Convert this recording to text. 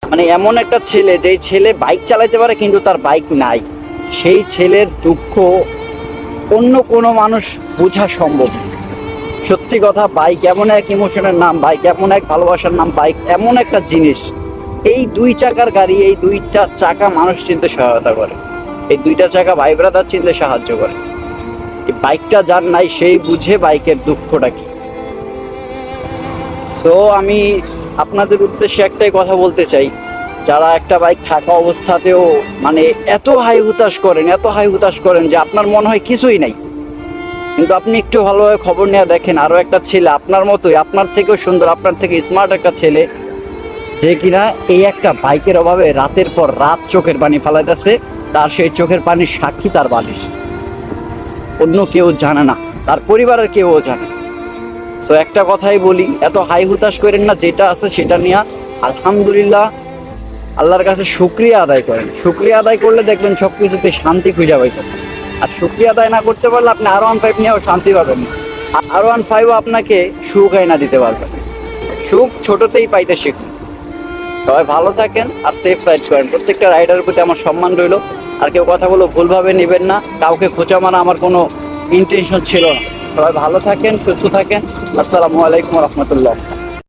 মানে এমন একটা ছেলে, যেই ছেলে বাইক চালাতে পারে কিন্তু তার বাইক নাই, সেই ছেলের দুঃখ অন্য কোনো মানুষ বোঝা সম্ভব না। সত্যি কথা, বাইক এমন এক ইমোশনের নাম, বাইক এমন এক ভালোবাসার নাম, বাইক এমন একটা জিনিস। এই দুই চাকার গাড়ি, এই দুইটা চাকা মানুষ চিনতে সহায়তা করে, এই দুইটা চাকা ভাই ব্রাদার চিনতে সাহায্য করে। এই বাইকটা যার নাই সেই বুঝে বাইকের দুঃখটা কি। তো আমি আপনাদের উদ্দেশ্যে একটাই কথা বলতে চাই, যারা একটা বাইক থাকা অবস্থাতেও মানে এত হাই হুতাশ করেন, এত হাই হুতাশ করেন যে আপনার মনে হয় কিছুই নাই, কিন্তু আপনি একটু ভালোভাবে খবর নিয়ে দেখেন আরো একটা ছেলে আপনার মতোই, আপনার থেকেও সুন্দর, আপনার থেকে স্মার্ট একটা ছেলে, যে কিনা এই একটা বাইকের অভাবে রাতের পর রাত চোখের পানি ফালাইতেছে। তার সেই চোখের পানির সাক্ষী তার বালিশ, অন্য কেউ জানে না, তার পরিবারের কেউ জানে না। তো একটা কথাই বলি, এত হাই হুতাশ করেন না, যেটা আছে সেটা নিয়ে আলহামদুলিল্লাহ আল্লাহর কাছে শুকরিয়া আদায় করেন। শুকরিয়া আদায় করলে দেখবেন সবকিছুতে শান্তি খুঁজে পাইতেন। আর শুকরিয়া আদায় না করতে পারলে আপনি R15 নিয়েও শান্তি পাবেন না। R15ও আপনাকে সুখ আইনা দিতে পারবে। সুখ ছোটতেই পাইতে শিখুন। সবাই ভালো থাকেন আর সেফ রাইড করেন। প্রত্যেকটা রাইডারের প্রতি আমার সম্মান রইল। আর কেউ কথাগুলো ভুলভাবে নেবেন না, কাউকে খোঁচা মারা আমার কোনো ইন্টেনশন ছিল না। সবাই ভালো থাকেন, সুস্থ থাকেন। আসসালামু আলাইকুম রহমতুল্লাহ।